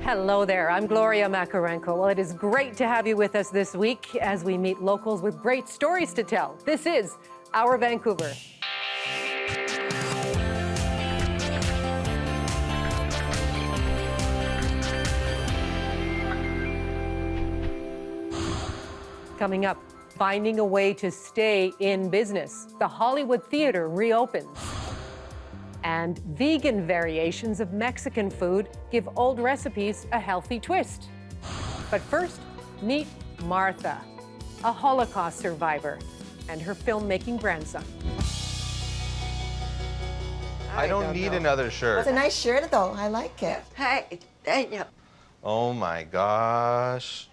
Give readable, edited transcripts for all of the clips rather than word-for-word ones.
Hello there, I'm Gloria Makarenko. Well, it is great to have you with us this week as we meet locals with great stories to tell. This is Our Vancouver. Coming up, finding a way to stay in business. The Hollywood Theater reopens. And vegan variations of Mexican food give old recipes a healthy twist. But first, meet Martha, a Holocaust survivor, and her filmmaking grandson. I don't need another shirt. It's a nice shirt, though. I like it. Hi, Daniel. Oh my gosh.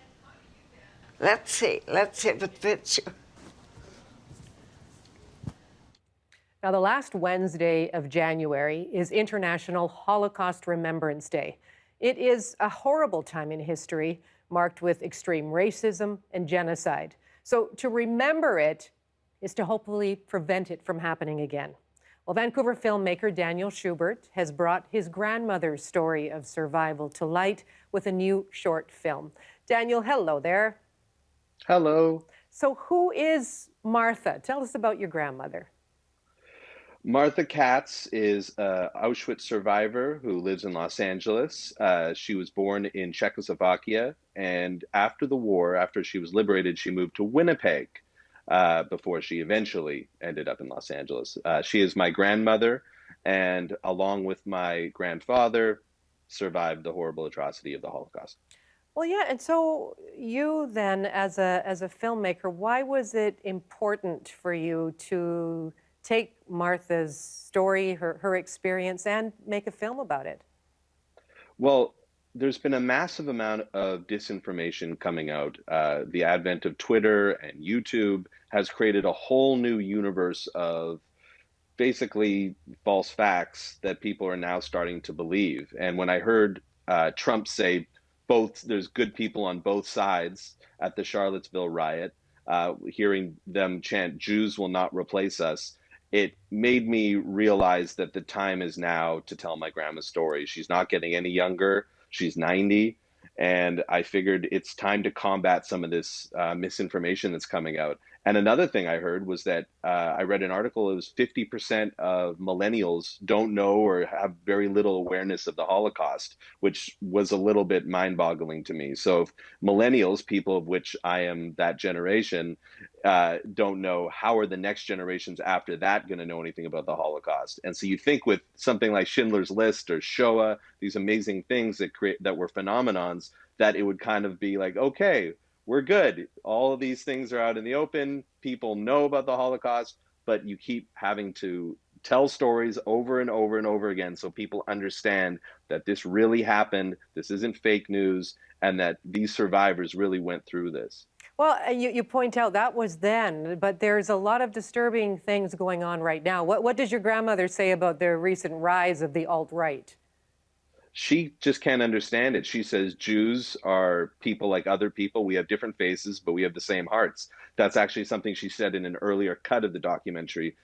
Let's see if it fits you. Now, the last Wednesday of January is International Holocaust Remembrance Day. It is a horrible time in history, marked with extreme racism and genocide. So to remember it is to hopefully prevent it from happening again. Well, Vancouver filmmaker Daniel Schubert has brought his grandmother's story of survival to light with a new short film. Daniel, hello there. Hello. So who is Martha? Tell us about your grandmother. Martha Katz is an Auschwitz survivor who lives in Los Angeles. She was born in Czechoslovakia, and after the war, after she was liberated, she moved to Winnipeg before she eventually ended up in Los Angeles. She is my grandmother, and along with my grandfather, survived the horrible atrocity of the Holocaust. Well, yeah, and so you then, as a filmmaker, why was it important for you to take Martha's story, her experience, and make a film about it? Well, there's been a massive amount of disinformation coming out. The advent of Twitter and YouTube has created a whole new universe of basically false facts that people are now starting to believe. And when I heard Trump say there's good people on both sides at the Charlottesville riot, hearing them chant, "Jews will not replace us," it made me realize that the time is now to tell my grandma's story. She's not getting any younger. She's 90. And I figured it's time to combat some of this misinformation that's coming out. And another thing I heard was that I read an article, it was 50% of millennials don't know or have very little awareness of the Holocaust, which was a little bit mind-boggling to me. So if millennials, people of which I am that generation, don't know, how are the next generations after that going to know anything about the Holocaust? And so you think with something like Schindler's List or Shoah, these amazing things that were phenomenons, that it would kind of be like, okay, we're good. All of these things are out in the open. People know about the Holocaust, but you keep having to tell stories over and over and over again so people understand that this really happened, this isn't fake news, and that these survivors really went through this. Well, you point out that was then, but there's a lot of disturbing things going on right now. What does your grandmother say about the recent rise of the alt-right? She just can't understand it. She says Jews are people like other people. We have different faces, but we have the same hearts. That's actually something she said in an earlier cut of the documentary.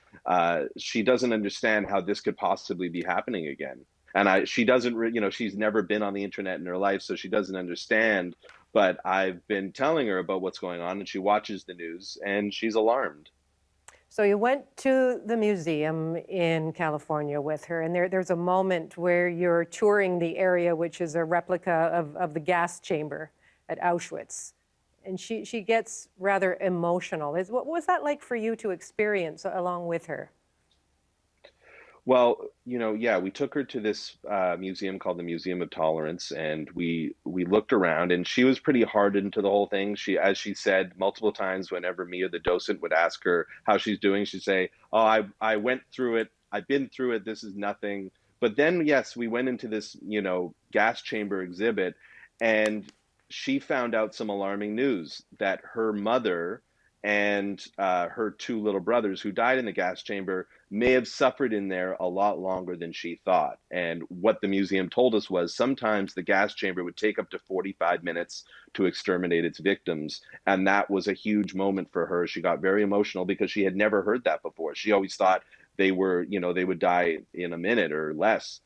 She doesn't understand how this could possibly be happening again. And she doesn't, she's never been on the internet in her life, so she doesn't understand. But I've been telling her about what's going on, and she watches the news, and she's alarmed. So you went to the museum in California with her, and there's a moment where you're touring the area, which is a replica of the gas chamber at Auschwitz. And she gets rather emotional. What was that like for you to experience along with her? Well, we took her to this museum called the Museum of Tolerance, and we looked around, and she was pretty hardened to the whole thing. As she said multiple times, whenever me or the docent would ask her how she's doing, she'd say, "Oh, I went through it. I've been through it. This is nothing." But then, yes, we went into this, gas chamber exhibit, and she found out some alarming news that her mother and her two little brothers who died in the gas chamber may have suffered in there a lot longer than she thought. And what the museum told us was sometimes the gas chamber would take up to 45 minutes to exterminate its victims. And that was a huge moment for her. She got very emotional because she had never heard that before. She always thought they would die in a minute or less.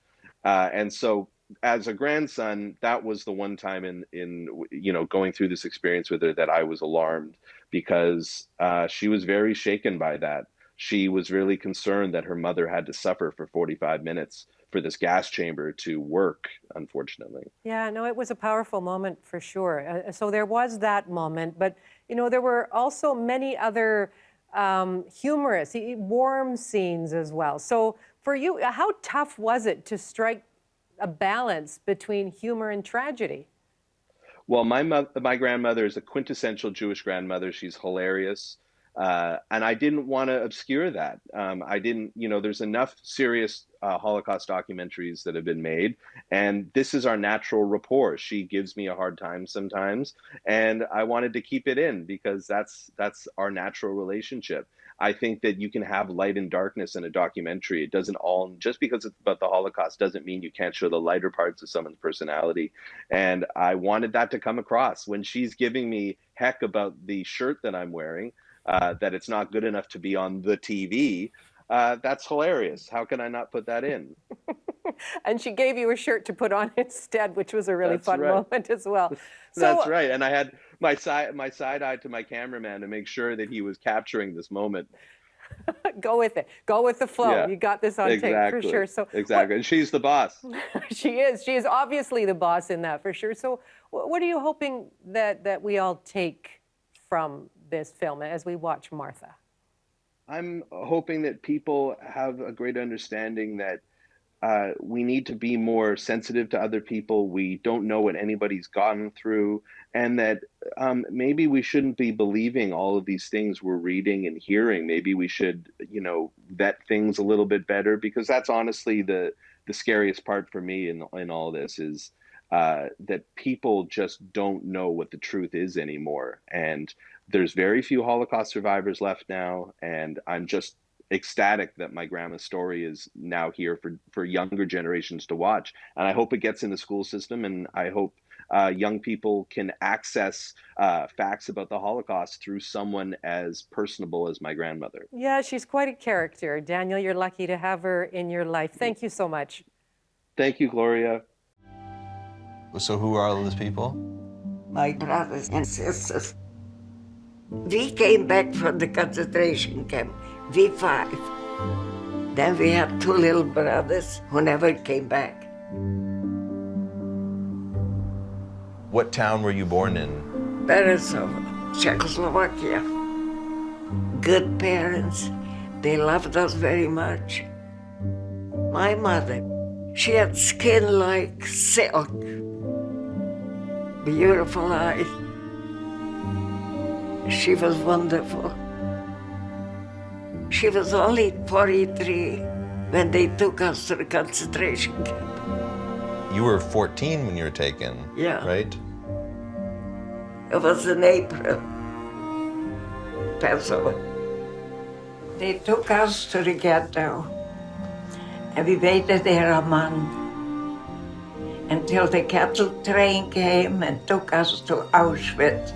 And so as a grandson, that was the one time in going through this experience with her that I was alarmed, because she was very shaken by that. She was really concerned that her mother had to suffer for 45 minutes for this gas chamber to work, unfortunately. Yeah, no, it was a powerful moment for sure. So there was that moment, but there were also many other humorous, warm scenes as well. So for you, how tough was it to strike a balance between humor and tragedy? Well, my grandmother is a quintessential Jewish grandmother. She's hilarious. And I didn't want to obscure that. I didn't, there's enough serious Holocaust documentaries that have been made, and this is our natural rapport. She gives me a hard time sometimes, and I wanted to keep it in because that's our natural relationship. I think that you can have light and darkness in a documentary. It doesn't all, just because it's about the Holocaust doesn't mean you can't show the lighter parts of someone's personality. And I wanted that to come across. When she's giving me heck about the shirt that I'm wearing, that it's not good enough to be on the TV, that's hilarious. How can I not put that in? And she gave you a shirt to put on instead, which was a really fun moment as well. That's right. And I had my side eye to my cameraman to make sure that he was capturing this moment. Go with it. Go with the flow. Yeah, you got this on tape for sure. So exactly. And she's the boss. She is. She is obviously the boss in that for sure. So what are you hoping that we all take from this film as we watch Martha? I'm hoping that people have a great understanding that we need to be more sensitive to other people. We don't know what anybody's gone through, and that maybe we shouldn't be believing all of these things we're reading and hearing. Maybe we should, vet things a little bit better, because that's honestly the scariest part for me in all this is that people just don't know what the truth is anymore. And there's very few Holocaust survivors left now, and I'm just ecstatic that my grandma's story is now here for younger generations to watch. And I hope it gets in the school system, and I hope young people can access facts about the Holocaust through someone as personable as my grandmother. Yeah, she's quite a character. Daniel, you're lucky to have her in your life. Thank you so much. Thank you, Gloria. So who are all these people? My brothers and sisters. We came back from the concentration camp, we 5. Then we had 2 little brothers who never came back. What town were you born in? Berezov, Czechoslovakia. Good parents. They loved us very much. My mother, she had skin like silk. Beautiful eyes. She was wonderful. She was only 43 when they took us to the concentration camp. You were 14 when you were taken, yeah. Right? It was in April, Passover. They took us to the ghetto, and we waited there a month until the cattle train came and took us to Auschwitz.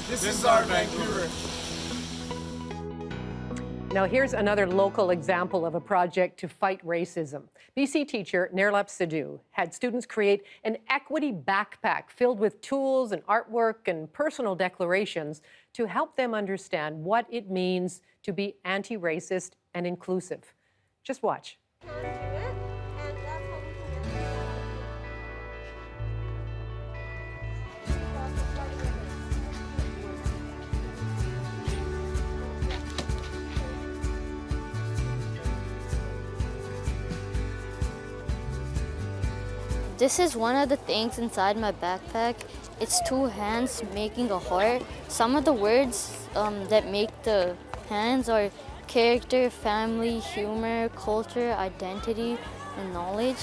This is our Vancouver. Now here's another local example of a project to fight racism. BC teacher Nerlap Sidhu had students create an equity backpack filled with tools and artwork and personal declarations to help them understand what it means to be anti-racist and inclusive. Just watch. This is one of the things inside my backpack. It's 2 hands making a heart. Some of the words that make the hands are character, family, humor, culture, identity, and knowledge.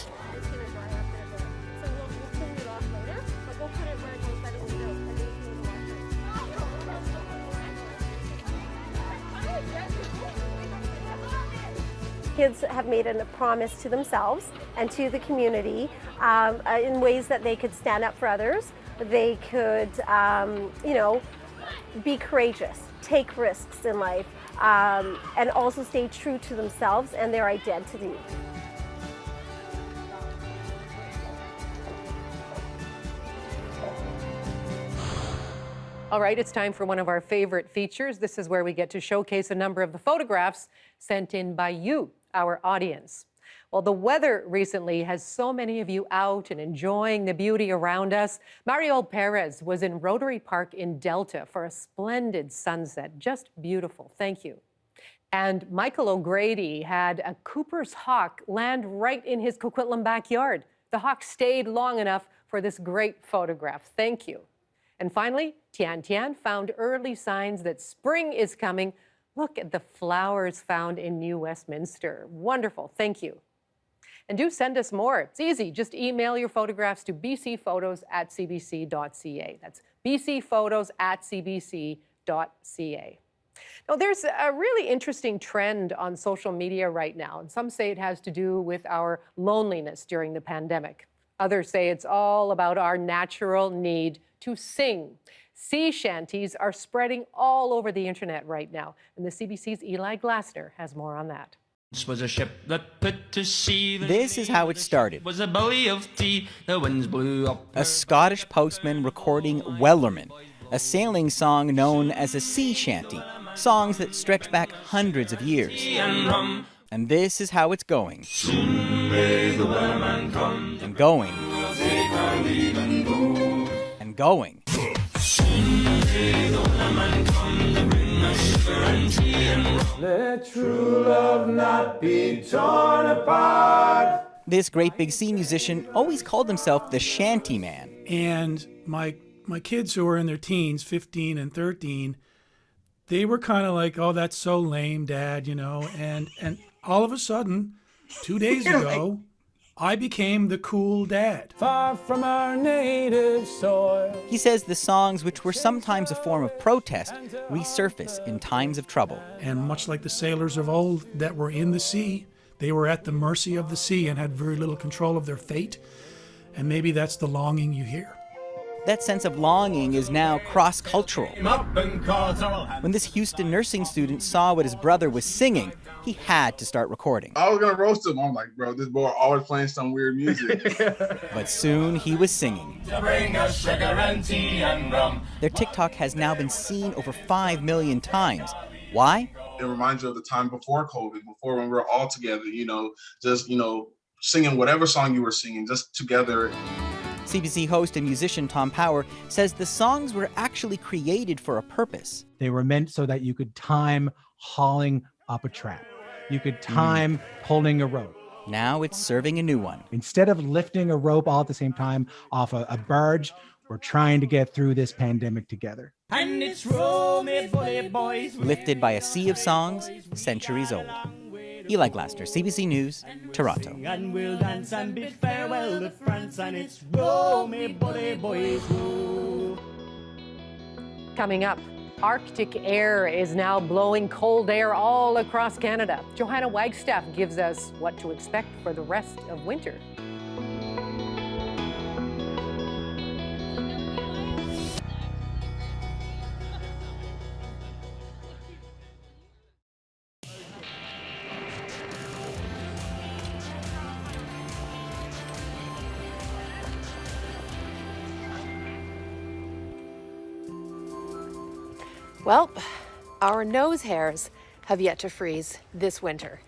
Kids have made a promise to themselves and to the community in ways that they could stand up for others. They could, be courageous, take risks in life, and also stay true to themselves and their identity. All right, it's time for one of our favorite features. This is where we get to showcase a number of the photographs sent in by you, our audience. Well, the weather recently has so many of you out and enjoying the beauty around us. Mariol Perez was in Rotary Park in Delta for a splendid sunset. Just beautiful. Thank you. And Michael O'Grady had a Cooper's hawk land right in his Coquitlam backyard. The hawk stayed long enough for this great photograph. Thank you. And finally, Tian Tian found early signs that spring is coming. Look at the flowers found in New Westminster. Wonderful. Thank you. And do send us more. It's easy. Just email your photographs to bcphotos@cbc.ca. That's bcphotos@cbc.ca. Now, there's a really interesting trend on social media right now, and some say it has to do with our loneliness during the pandemic. Others say it's all about our natural need to sing. Sea shanties are spreading all over the internet right now, and the CBC's Eli Glasner has more on that. This was a ship that put to sea. This is how it started. Was a belly of tea. The winds blew up. A Scottish postman recording Wellerman, a sailing song known as a sea shanty, songs that stretch back hundreds of years. And this is how it's going. Soon may the Wellerman come. And going. We'll take our leave and go. And going. Soon may the Wellerman come to bring us sugar and tea and rum. Let true love not be torn apart. This great big sea musician always called himself the shanty man. And my kids who were in their teens, 15 and 13, they were kind of like, oh, that's so lame, Dad, you know. And all of a sudden, 2 days ago, I became the cool dad. Far from our native soil. He says the songs, which were sometimes a form of protest, resurface in times of trouble. And much like the sailors of old that were in the sea, they were at the mercy of the sea and had very little control of their fate. And maybe that's the longing you hear. That sense of longing is now cross-cultural. When this Houston nursing student saw what his brother was singing, he had to start recording. I was going to roast him. I'm like, bro, this boy always playing some weird music. But soon he was singing. Bring us sugar and tea and rum. Their TikTok has now been seen over 5 million times. Why? It reminds you of the time before COVID, before when we were all together, just, singing whatever song you were singing, just together. CBC host and musician Tom Power says the songs were actually created for a purpose. They were meant so that you could time hauling up a trap. You could time pulling a rope. Now it's serving a new one. Instead of lifting a rope all at the same time off a barge, we're trying to get through this pandemic together. And it's roll me bully boys. Lifted by a sea of songs centuries old. Eli Glasner, CBC News, Toronto. And we'll dance and bid farewell to France, and it's roll me bully boys. Roll. Coming up, Arctic air is now blowing cold air all across Canada. Johanna Wagstaff gives us what to expect for the rest of winter. Well, our nose hairs have yet to freeze this winter.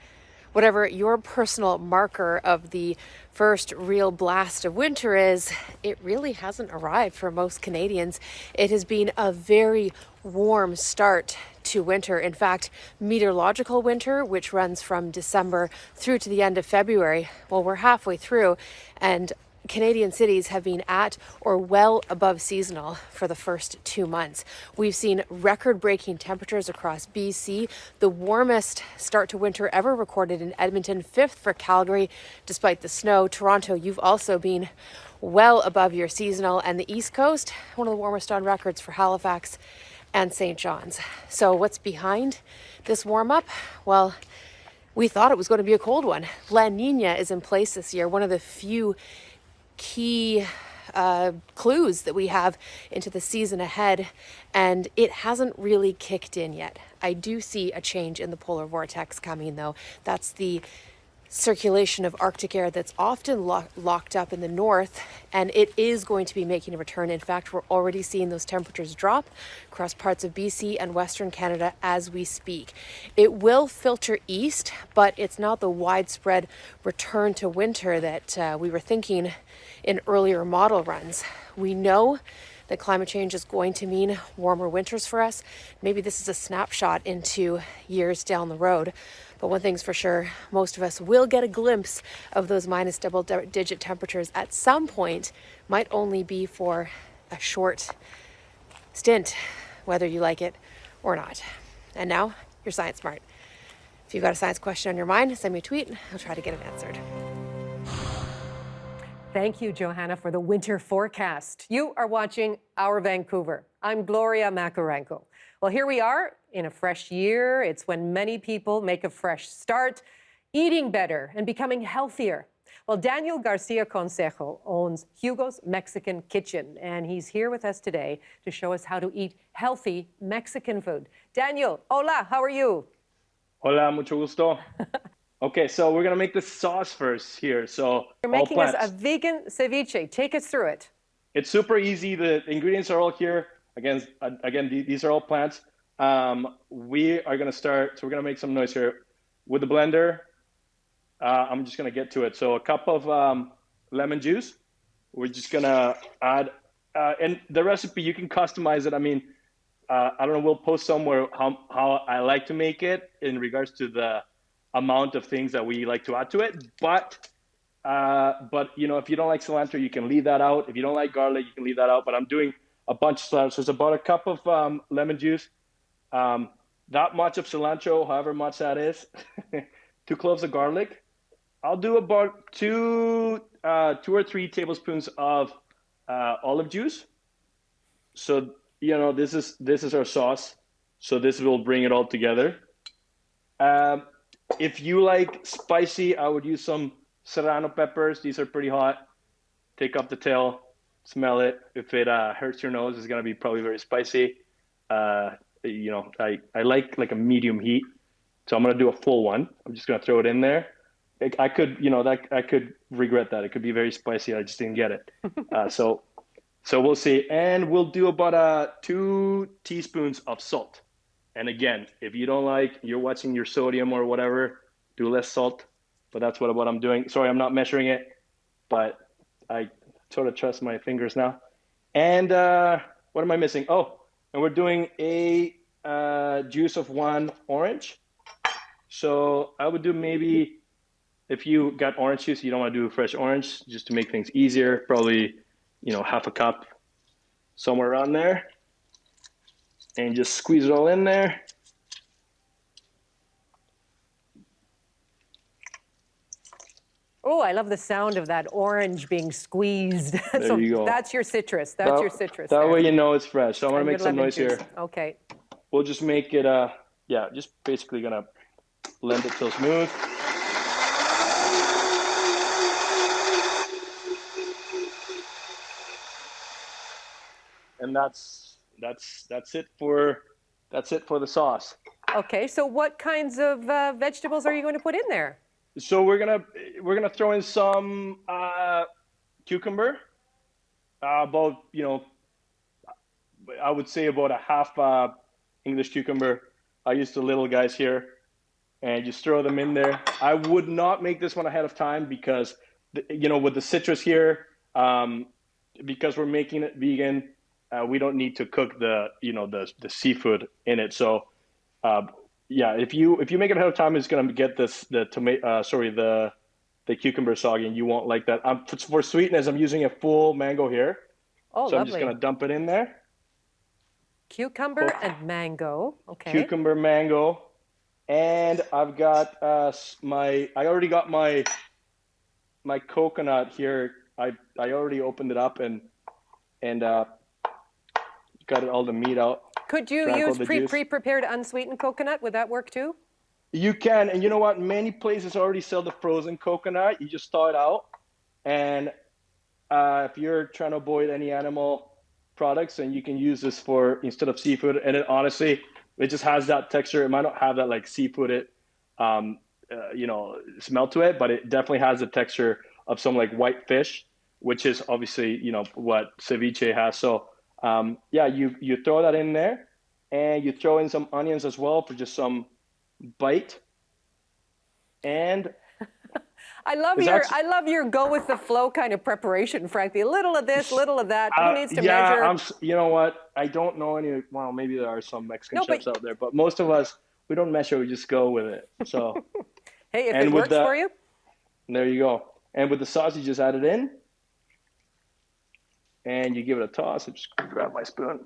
Whatever your personal marker of the first real blast of winter is, it really hasn't arrived for most Canadians. It has been a very warm start to winter. In fact, meteorological winter, which runs from December through to the end of February, well, we're halfway through, and Canadian cities have been at or well above seasonal for the first 2 months. We've seen record-breaking temperatures across BC, the warmest start to winter ever recorded in Edmonton, 5th for Calgary, despite the snow. Toronto, you've also been well above your seasonal, and the East Coast, one of the warmest on records for Halifax and St. John's. So what's behind this warm-up? Well, we thought it was going to be a cold one. La Nina is in place this year, one of the few key clues that we have into the season ahead, and it hasn't really kicked in yet. I do see a change in the polar vortex coming, though. That's the circulation of Arctic air that's often locked up in the north, and it is going to be making a return. In fact, we're already seeing those temperatures drop across parts of BC and Western Canada as we speak. It will filter east, but it's not the widespread return to winter that we were thinking in earlier model runs. We know that climate change is going to mean warmer winters for us. Maybe this is a snapshot into years down the road. But one thing's for sure, most of us will get a glimpse of those minus double-digit temperatures at some point. Might only be for a short stint, whether you like it or not. And now, you're Science Smart. If you've got a science question on your mind, send me a tweet. I'll try to get it answered. Thank you, Johanna, for the winter forecast. You are watching Our Vancouver. I'm Gloria Macarenko. Well, here we are in a fresh year. It's when many people make a fresh start, eating better and becoming healthier. Well, Daniel Garcia Consejo owns Hugo's Mexican Kitchen, and he's here with us today to show us how to eat healthy Mexican food. Daniel, hola, how are you? Hola, mucho gusto. Okay, so we're gonna make the sauce first here. So you're making us a vegan ceviche. Take us through it. It's super easy. The ingredients are all here. Again, these are all plants. We are gonna start. So we're gonna make some noise here with the blender. I'm just gonna get to it. So a cup of lemon juice. We're just gonna add, and the recipe you can customize it. I mean, I don't know. We'll post somewhere how I like to make it in regards to the amount of things that we like to add to it. But you know, if you don't like cilantro, you can leave that out. If you don't like garlic, you can leave that out. But I'm doing a bunch of cilantro. So it's about a cup of lemon juice, that much of cilantro, however much that is, 2 cloves of garlic. I'll do about 2 or 3 tablespoons of olive juice. So you know, this is our sauce. So this will bring it all together. If you like spicy, I would use some serrano peppers. These are pretty hot. Take up the tail, smell it. If it hurts your nose, it's gonna be probably very spicy. You know, I like a medium heat, so I'm gonna do a full one. I'm just gonna throw it in there. I could, you know, I could regret that. It could be very spicy. I just didn't get it. So we'll see. And we'll do about 2 teaspoons of salt. And again, if you don't like, you're watching your sodium or whatever, do less salt. But that's what I'm doing. Sorry, I'm not measuring it, but I sort of trust my fingers now. And what am I missing? Oh, and we're doing a juice of 1 orange. So I would do maybe, if you got orange juice, you don't want to do fresh orange, just to make things easier, probably, you know, half a cup, somewhere around there. And just squeeze it all in there. Oh, I love the sound of that orange being squeezed. There So you go. that's your citrus. That's your citrus. That there. way you know it's fresh. So I'm gonna And make your some lemon noise juice. here. Okay. We'll just make it, yeah, just basically gonna blend it till smooth. And that's it for the sauce. Okay, so what kinds of vegetables are you going to put in there? So we're gonna throw in some cucumber, about, you know, I would say about a half English cucumber. I use the little guys here, and just throw them in there. I would not make this one ahead of time because, you know, with the citrus here, because we're making it vegan, we don't need to cook the seafood in it. So yeah, if you make it ahead of time, it's gonna get the cucumber soggy, and you won't like that. For sweetness, I'm using a full mango here. Oh, so lovely. I'm just gonna dump it in there. Cucumber and mango. Okay. Cucumber, mango, and I've got I already got my coconut here. I already opened it up and got all the meat out. Could you use pre-prepared unsweetened coconut? Would that work too? You can, and you know what? Many places already sell the frozen coconut. You just thaw it out, and if you're trying to avoid any animal products, and you can use this instead of seafood. And it honestly, it just has that texture. It might not have that like seafood smell to it, but it definitely has the texture of some like white fish, which is obviously, what ceviche has. So you throw that in there, and you throw in some onions as well for just some bite. And I love your go with the flow kind of preparation, frankly. A little of this, little of that. Who needs to measure? You know what? I don't know any. Well, maybe there are some Mexican chefs out there, but most of us, we don't measure. We just go with it. So hey, if it works for you. There you go. And with the sauce, you just add it in, and you give it a toss. I just grab my spoon.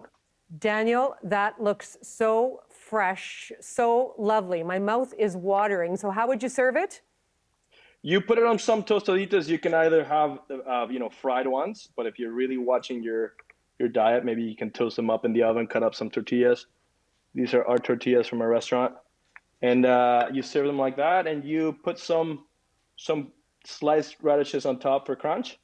Daniel, that looks so fresh, so lovely. My mouth is watering. So how would you serve it? You put it on some tostaditas. You can either have, fried ones, but if you're really watching your diet, maybe you can toast them up in the oven, cut up some tortillas. These are our tortillas from our restaurant. And you serve them like that, and you put some sliced radishes on top for crunch.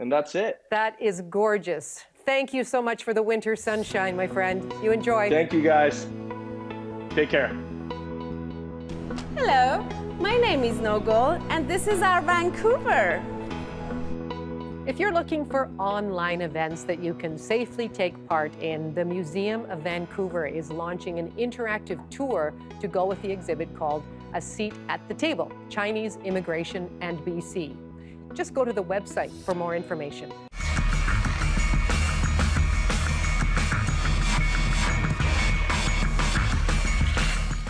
And that's it. That is gorgeous. Thank you so much for the winter sunshine, my friend. You enjoy. Thank you, guys. Take care. Hello, my name is Nogol, and this is our Vancouver. If you're looking for online events that you can safely take part in, the Museum of Vancouver is launching an interactive tour to go with the exhibit called A Seat at the Table, Chinese Immigration and BC. Just go to the website for more information.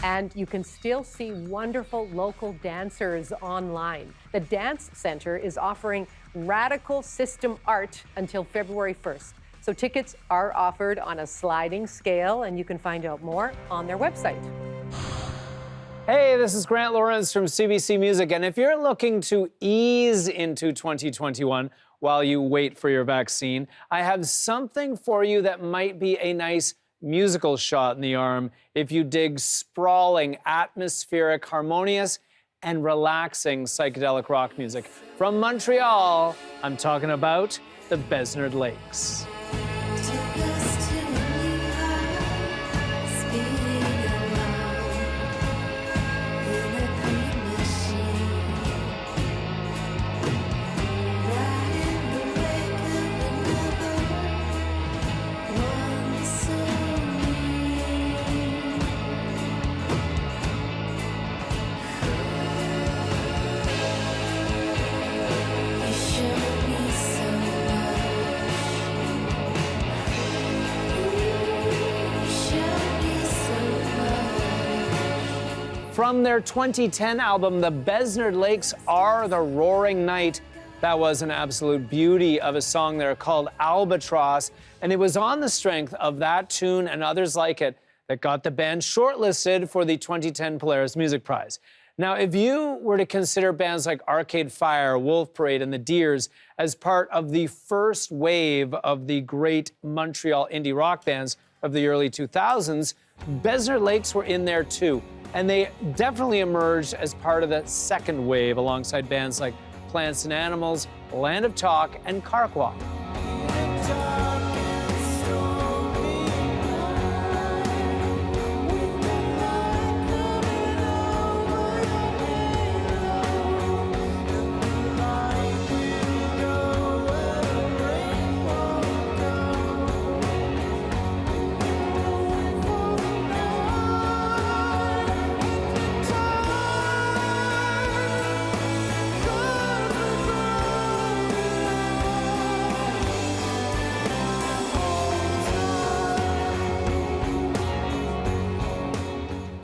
And you can still see wonderful local dancers online. The Dance Center is offering radical system art until February 1st. So tickets are offered on a sliding scale, and you can find out more on their website. Hey, this is Grant Lawrence from CBC Music, and if you're looking to ease into 2021 while you wait for your vaccine, I have something for you that might be a nice musical shot in the arm if you dig sprawling, atmospheric, harmonious, and relaxing psychedelic rock music. From Montreal, I'm talking about the Besnard Lakes. From their 2010 album, The Besnard Lakes Are the Roaring Night. That was an absolute beauty of a song there called Albatross, and it was on the strength of that tune and others like it that got the band shortlisted for the 2010 Polaris Music Prize. Now, if you were to consider bands like Arcade Fire, Wolf Parade, and the Deers as part of the first wave of the great Montreal indie rock bands of the early 2000s, Besnard Lakes were in there too. And they definitely emerged as part of the second wave alongside bands like Plants and Animals, Land of Talk, and Carquois.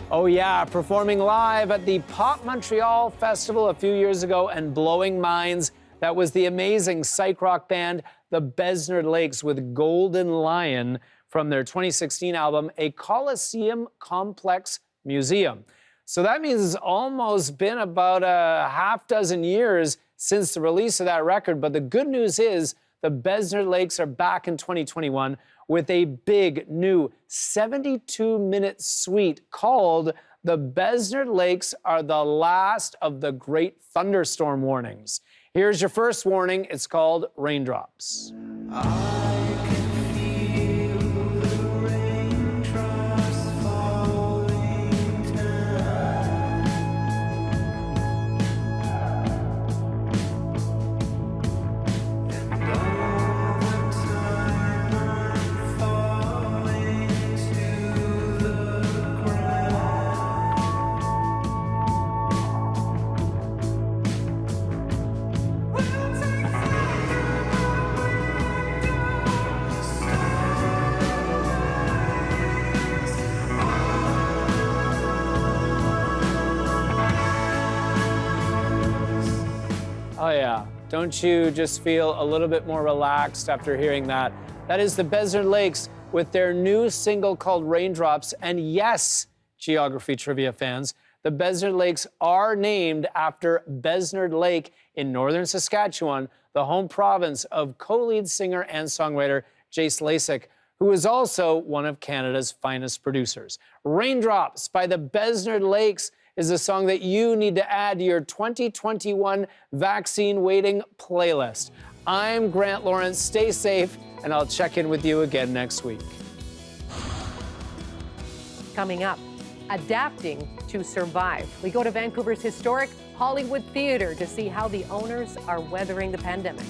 Oh yeah, performing live at the Pop Montreal Festival a few years ago and blowing minds. That was the amazing psych rock band, the Besnard Lakes, with Golden Lion from their 2016 album, A Coliseum Complex Museum. So that means it's almost been about a half dozen years since the release of that record. But the good news is the Besnard Lakes are back in 2021 with a big new 72-minute suite called The Besnard Lakes Are the Last of the Great Thunderstorm Warnings. Here's your first warning. It's called Raindrops. Don't you just feel a little bit more relaxed after hearing that? That is the Besnard Lakes with their new single called Raindrops. And yes, geography trivia fans, the Besnard Lakes are named after Besnard Lake in northern Saskatchewan, the home province of co-lead singer and songwriter Jace Lasik, who is also one of Canada's finest producers. Raindrops by the Besnard Lakes is a song that you need to add to your 2021 vaccine waiting playlist. I'm Grant Lawrence. Stay safe, and I'll check in with you again next week. Coming up, adapting to survive. We go to Vancouver's historic Hollywood Theatre to see how the owners are weathering the pandemic.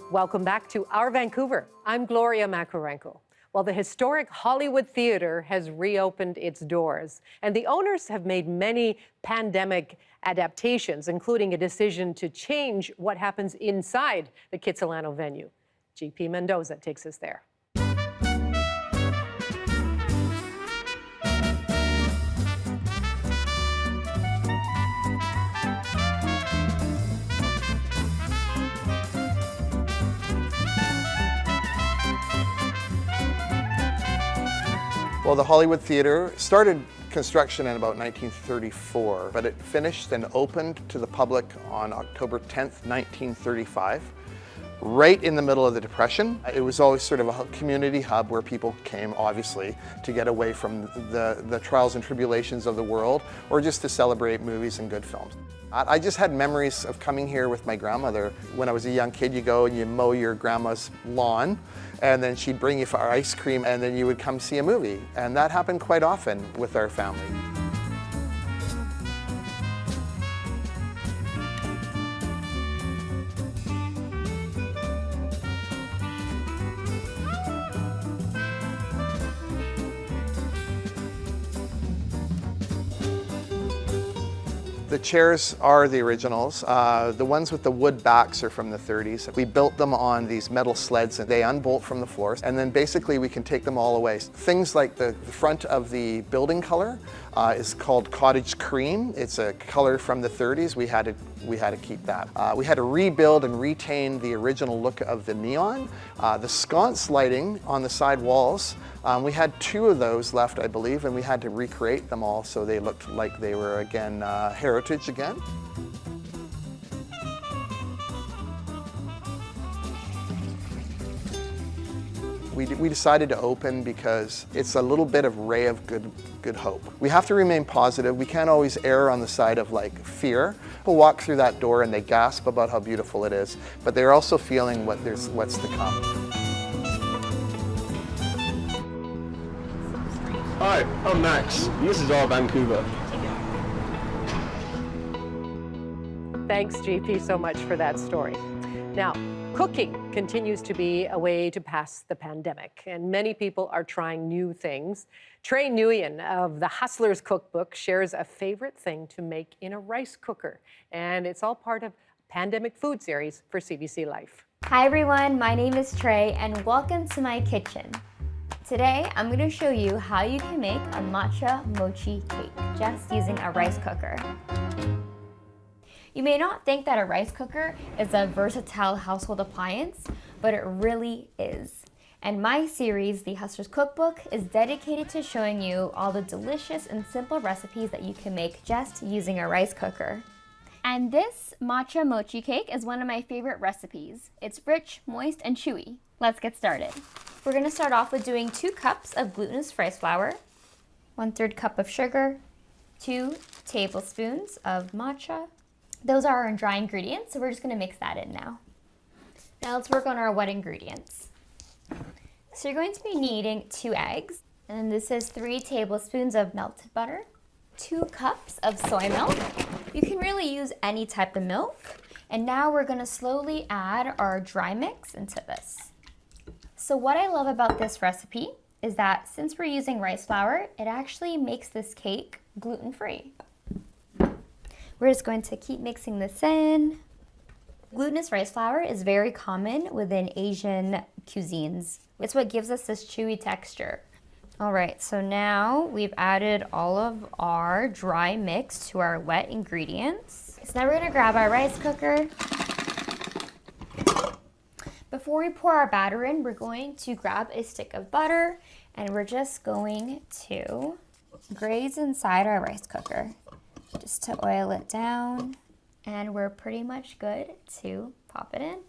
Welcome back to Our Vancouver. I'm Gloria Makarenko. Well, the historic Hollywood Theatre has reopened its doors, and the owners have made many pandemic adaptations, including a decision to change what happens inside the Kitsilano venue. GP Mendoza takes us there. Well, the Hollywood Theatre started construction in about 1934, but it finished and opened to the public on October 10th, 1935, right in the middle of the Depression. It was always sort of a community hub where people came, obviously, to get away from the trials and tribulations of the world, or just to celebrate movies and good films. I just had memories of coming here with my grandmother. When I was a young kid, you go and you mow your grandma's lawn, and then she'd bring you for ice cream, and then you would come see a movie. And that happened quite often with our family. The chairs are the originals. The ones with the wood backs are from the 30s. We built them on these metal sleds and they unbolt from the floors, and then basically we can take them all away. Things like the front of the building color is called cottage cream. It's a color from the 30s. We had to keep that. We had to rebuild and retain the original look of the neon. The sconce lighting on the side walls, we had 2 of those left, I believe, and we had to recreate them all so they looked like they were again heritage again. We decided to open because it's a little bit of ray of good hope. We have to remain positive. We can't always err on the side of like fear. People walk through that door and they gasp about how beautiful it is, but they're also feeling what's to come. Hi, I'm Max. This is Our Vancouver. Thanks, GP, so much for that story. Now, cooking continues to be a way to pass the pandemic, and many people are trying new things. Trey Nguyen of the Hustlers Cookbook shares a favorite thing to make in a rice cooker, and it's all part of a pandemic food series for CBC Life. Hi everyone, my name is Trey, and welcome to my kitchen. Today, I'm going to show you how you can make a matcha mochi cake just using a rice cooker. You may not think that a rice cooker is a versatile household appliance, but it really is. And my series, The Hustlers Cookbook, is dedicated to showing you all the delicious and simple recipes that you can make just using a rice cooker. And this matcha mochi cake is one of my favorite recipes. It's rich, moist, and chewy. Let's get started. We're going to start off with doing 2 cups of glutinous rice flour, 1/3 cup of sugar, 2 tablespoons of matcha. Those are our dry ingredients, so we're just going to mix that in now. Now let's work on our wet ingredients. So you're going to be needing 2 eggs, and then this is 3 tablespoons of melted butter, 2 cups of soy milk. You can really use any type of milk. And now we're going to slowly add our dry mix into this. So what I love about this recipe is that since we're using rice flour, it actually makes this cake gluten-free. We're just going to keep mixing this in. Glutinous rice flour is very common within Asian cuisines. It's what gives us this chewy texture. All right, so now we've added all of our dry mix to our wet ingredients. So now we're gonna grab our rice cooker. Before we pour our batter in, we're going to grab a stick of butter and we're just going to graze inside our rice cooker just to oil it down. And we're pretty much good to pop it in.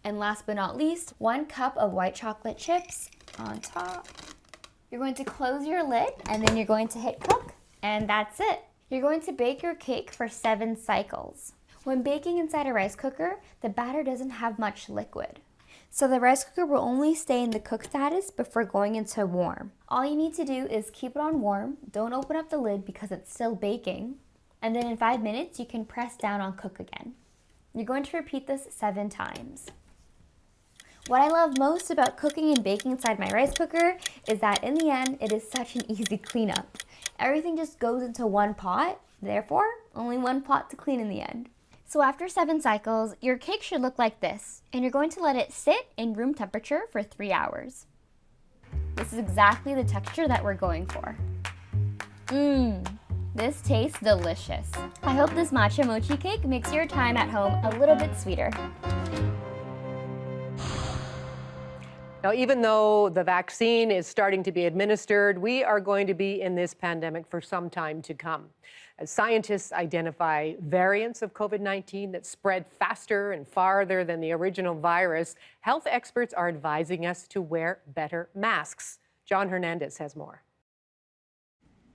And last but not least, 1 cup of white chocolate chips on top. You're going to close your lid and then you're going to hit cook, and that's it. You're going to bake your cake for 7 cycles. When baking inside a rice cooker, the batter doesn't have much liquid. So the rice cooker will only stay in the cook status before going into warm. All you need to do is keep it on warm, don't open up the lid because it's still baking, and then in 5 minutes you can press down on cook again. You're going to repeat this 7 times. What I love most about cooking and baking inside my rice cooker is that in the end, it is such an easy cleanup. Everything just goes into one pot, therefore, only one pot to clean in the end. So after 7 cycles, your cake should look like this, and you're going to let it sit in room temperature for 3 hours. This is exactly the texture that we're going for. This tastes delicious. I hope this matcha mochi cake makes your time at home a little bit sweeter. Now, even though the vaccine is starting to be administered, we are going to be in this pandemic for some time to come. As scientists identify variants of COVID-19 that spread faster and farther than the original virus, health experts are advising us to wear better masks. John Hernandez has more.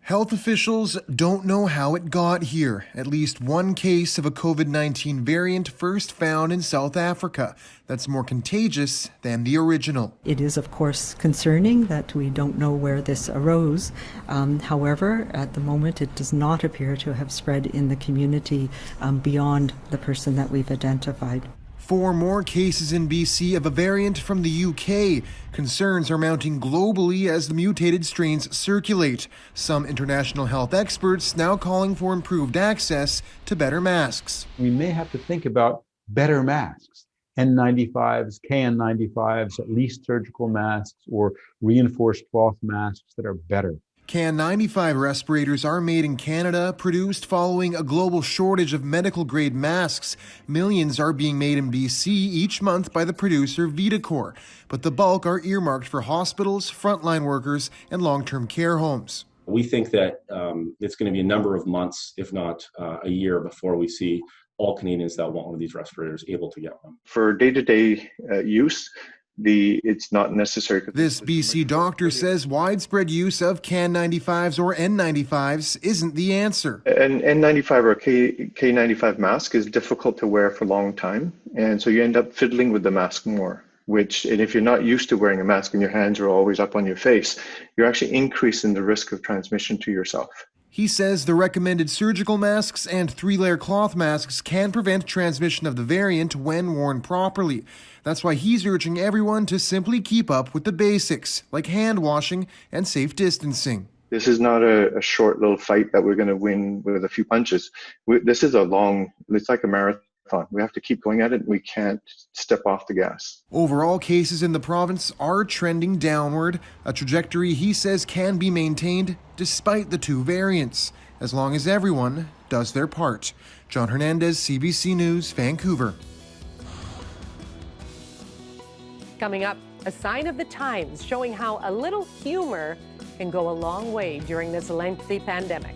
Health officials don't know how it got here. At least 1 case of a COVID-19 variant first found in South Africa that's more contagious than the original. It is, of course, concerning that we don't know where this arose. However, at the moment, it does not appear to have spread in the community beyond the person that we've identified. 4 more cases in BC of a variant from the UK. Concerns are mounting globally as the mutated strains circulate. Some international health experts now calling for improved access to better masks. We may have to think about better masks. N95s, KN95s, at least surgical masks or reinforced cloth masks that are better. KN95 respirators are made in Canada, produced following a global shortage of medical-grade masks. Millions are being made in BC each month by the producer Vitacor, but the bulk are earmarked for hospitals, frontline workers, and long-term care homes. We think that it's going to be a number of months, if not a year, before we see all Canadians that want one of these respirators able to get one. For day-to-day use, it's not necessary. This BC doctor says widespread use of KN95s or N95s isn't the answer. An N95 or K95 mask is difficult to wear for a long time, and so you end up fiddling with the mask more. And if you're not used to wearing a mask and your hands are always up on your face, you're actually increasing the risk of transmission to yourself. He says the recommended surgical masks and 3-layer cloth masks can prevent transmission of the variant when worn properly. That's why he's urging everyone to simply keep up with the basics, like hand washing and safe distancing. This is not a short little fight that we're going to win with a few punches. This is it's like a marathon. We have to keep going at it, and we can't step off the gas. Overall cases in the province are trending downward, a trajectory he says can be maintained despite the 2 variants, as long as everyone does their part. John Hernandez, CBC News, Vancouver. Coming up, a sign of the times showing how a little humor can go a long way during this lengthy pandemic.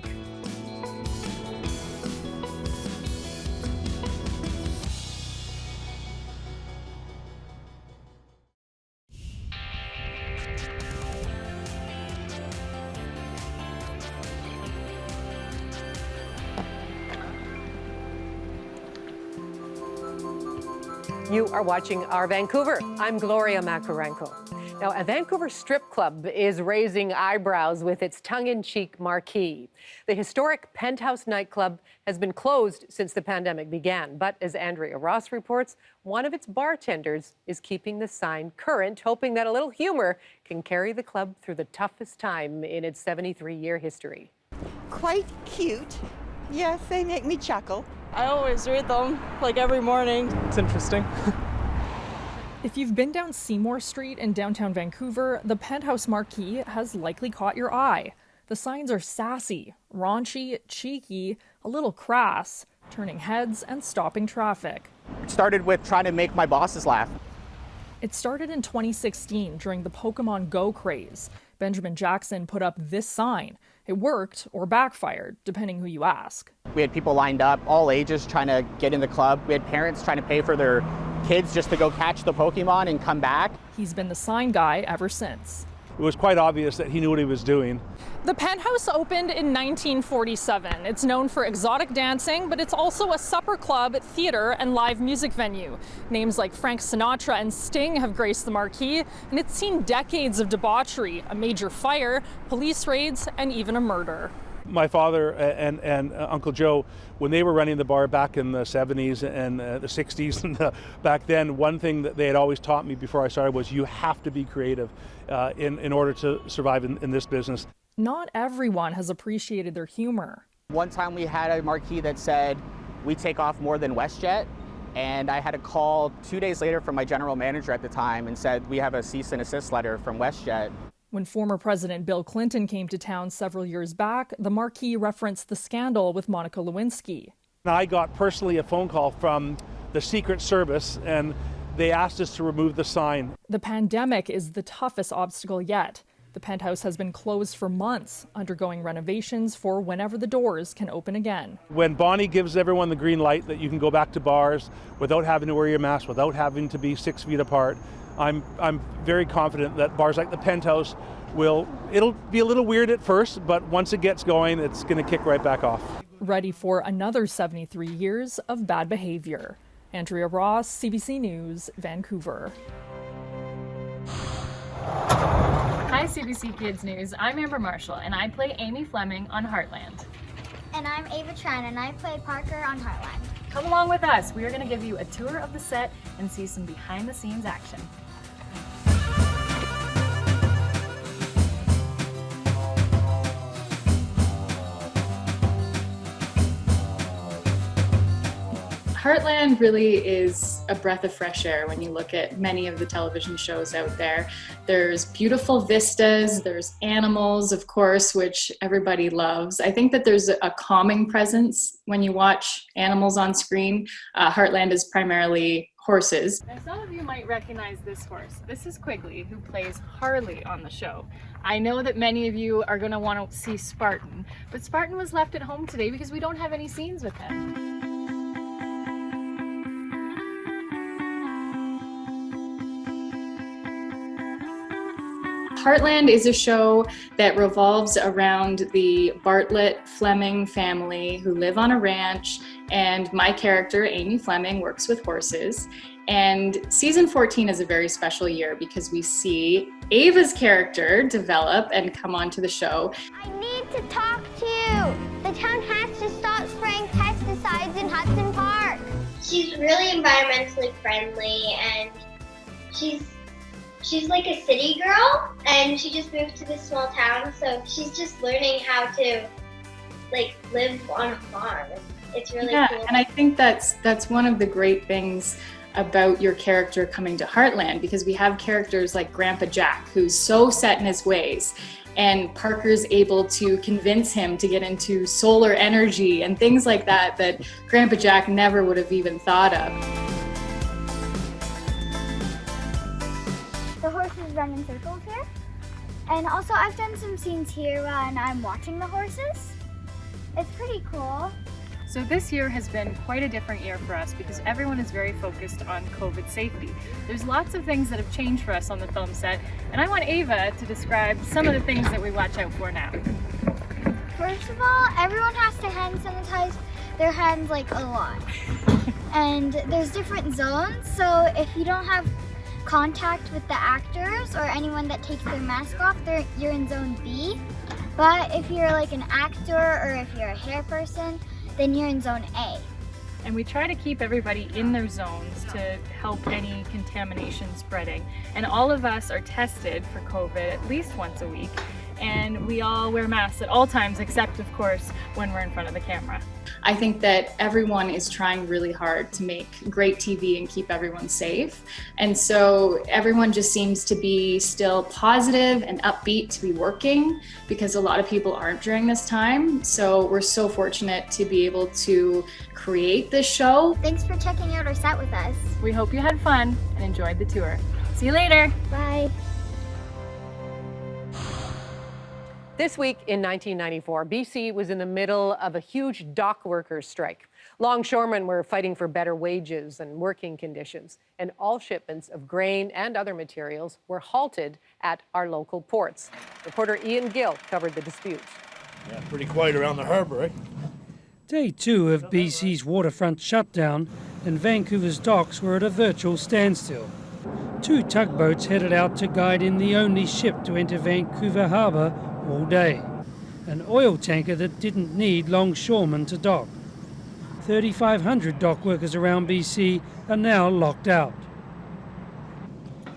You are watching Our Vancouver. I'm Gloria Makarenko. Now, a Vancouver strip club is raising eyebrows with its tongue-in-cheek marquee. The historic Penthouse nightclub has been closed since the pandemic began. But as Andrea Ross reports, one of its bartenders is keeping the sign current, hoping that a little humor can carry the club through the toughest time in its 73-year history. Quite cute. Yes, they make me chuckle. I always read them, like every morning. It's interesting. If you've been down Seymour Street in downtown Vancouver, the Penthouse Marquee has likely caught your eye. The signs are sassy, raunchy, cheeky, a little crass, turning heads and stopping traffic. It started with trying to make my bosses laugh. It started in 2016 during the Pokemon Go craze. Benjamin Jackson put up this sign. It worked or backfired, depending who you ask. We had people lined up, all ages, trying to get in the club. We had parents trying to pay for their kids just to go catch the Pokemon and come back. He's been the sign guy ever since. It was quite obvious that he knew what he was doing. The Penthouse opened in 1947. It's known for exotic dancing, but it's also a supper club, theater, and live music venue. Names like Frank Sinatra and Sting have graced the marquee, and it's seen decades of debauchery, a major fire, police raids, and even a murder. My father and Uncle Joe, when they were running the bar back in the 70s and the 60s, and back then, one thing that they had always taught me before I started was you have to be creative in order to survive in this business. Not everyone has appreciated their humor. One time we had a marquee that said, "We take off more than WestJet," and I had a call 2 days later from my general manager at the time and said, "We have a cease and assist letter from WestJet." When former President Bill Clinton came to town several years back, the marquee referenced the scandal with Monica Lewinsky. I got personally a phone call from the Secret Service, and they asked us to remove the sign. The pandemic is the toughest obstacle yet. The Penthouse has been closed for months, undergoing renovations for whenever the doors can open again. When Bonnie gives everyone the green light that you can go back to bars without having to wear your mask, without having to be 6 feet apart, I'm very confident that bars like the Penthouse it'll be a little weird at first, but once it gets going, it's going to kick right back off. Ready for another 73 years of bad behavior. Andrea Ross, CBC News, Vancouver. Hi, CBC Kids News. I'm Amber Marshall, and I play Amy Fleming on Heartland. And I'm Ava Tran, and I play Parker on Heartland. Come along with us. We are going to give you a tour of the set and see some behind-the-scenes action. Heartland really is a breath of fresh air when you look at many of the television shows out there. There's beautiful vistas, there's animals, of course, which everybody loves. I think that there's a calming presence when you watch animals on screen. Heartland is primarily horses. Now, some of you might recognize this horse. This is Quigley, who plays Harley on the show. I know that many of you are going to want to see Spartan, but Spartan was left at home today because we don't have any scenes with him. Heartland is a show that revolves around the Bartlett Fleming family who live on a ranch, and my character, Amy Fleming, works with horses. And season 14 is a very special year because we see Ava's character develop and come onto the show. I need to talk to you. The town has to stop spraying pesticides in Hudson Park. She's really environmentally friendly, and she's like a city girl, and she just moved to this small town, so she's just learning how to live on a farm. It's really cool. And I think that's one of the great things about your character coming to Heartland, because we have characters like Grandpa Jack, who's so set in his ways, and Parker's able to convince him to get into solar energy and things like that Grandpa Jack never would have even thought of. The horses run in circles here. And also I've done some scenes here when I'm watching the horses. It's pretty cool. So this year has been quite a different year for us because everyone is very focused on COVID safety. There's lots of things that have changed for us on the film set, and I want Ava to describe some of the things that we watch out for now. First of all, everyone has to hand sanitize their hands a lot. And there's different zones, so if you don't have contact with the actors or anyone that takes their mask off, you're in zone B. But if you're like an actor or if you're a hair person, then you're in zone A. And we try to keep everybody in their zones to help any contamination spreading. And all of us are tested for COVID at least once a week. And we all wear masks at all times, except of course, when we're in front of the camera. I think that everyone is trying really hard to make great TV and keep everyone safe. And so everyone just seems to be still positive and upbeat to be working because a lot of people aren't during this time. So we're so fortunate to be able to create this show. Thanks for checking out our set with us. We hope you had fun and enjoyed the tour. See you later. Bye. This week in 1994, BC was in the middle of a huge dock workers' strike. Longshoremen were fighting for better wages and working conditions, and all shipments of grain and other materials were halted at our local ports. Reporter Ian Gill covered the dispute. Yeah, pretty quiet around the harbour, eh? Day 2 of BC's waterfront shutdown, and Vancouver's docks were at a virtual standstill. 2 tugboats headed out to guide in the only ship to enter Vancouver harbour all day, an oil tanker that didn't need longshoremen to dock. 3,500 dock workers around BC are now locked out.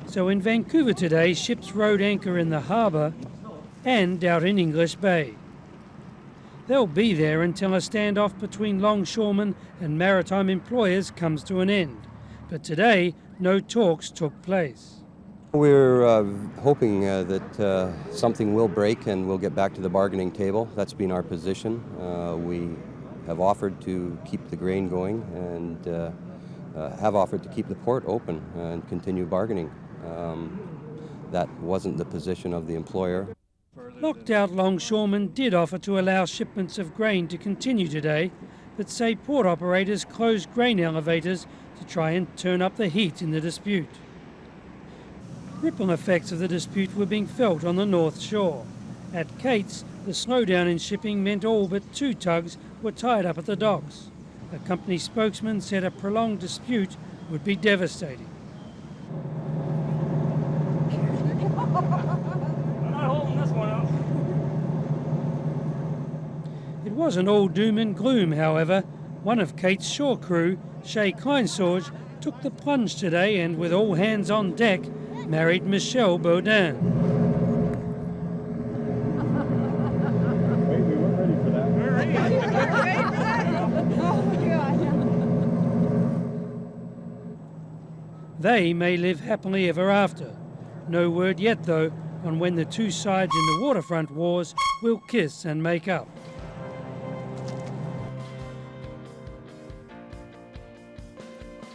So in Vancouver today, ships rode anchor in the harbour and out in English Bay. They'll be there until a standoff between longshoremen and maritime employers comes to an end. But today, no talks took place. We're hoping that something will break and we'll get back to the bargaining table. That's been our position. We have offered to keep the grain going and have offered to keep the port open and continue bargaining. That wasn't the position of the employer. Locked out longshoremen did offer to allow shipments of grain to continue today, but say port operators closed grain elevators to try and turn up the heat in the dispute. Ripple effects of the dispute were being felt on the North Shore. At Kate's, the slowdown in shipping meant all but 2 tugs were tied up at the docks. A company spokesman said a prolonged dispute would be devastating. I'm not holding this one up. It wasn't all doom and gloom, however. One of Kate's shore crew, Shay Kleinsorge, took the plunge today and, with all hands on deck, married Michelle Baudin. Wait, we weren't ready for that. We're ready. Oh my God. They may live happily ever after. No word yet, though, on when the 2 sides in the waterfront wars will kiss and make up.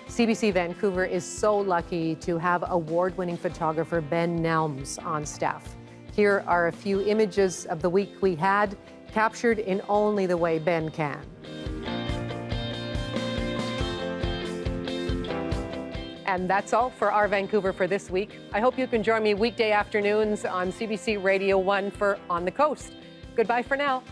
CBC Vancouver is so lucky to have award-winning photographer Ben Nelms on staff. Here are a few images of the week we had, captured in only the way Ben can. And that's all for our Vancouver for this week. I hope you can join me weekday afternoons on CBC Radio 1 for On the Coast. Goodbye for now.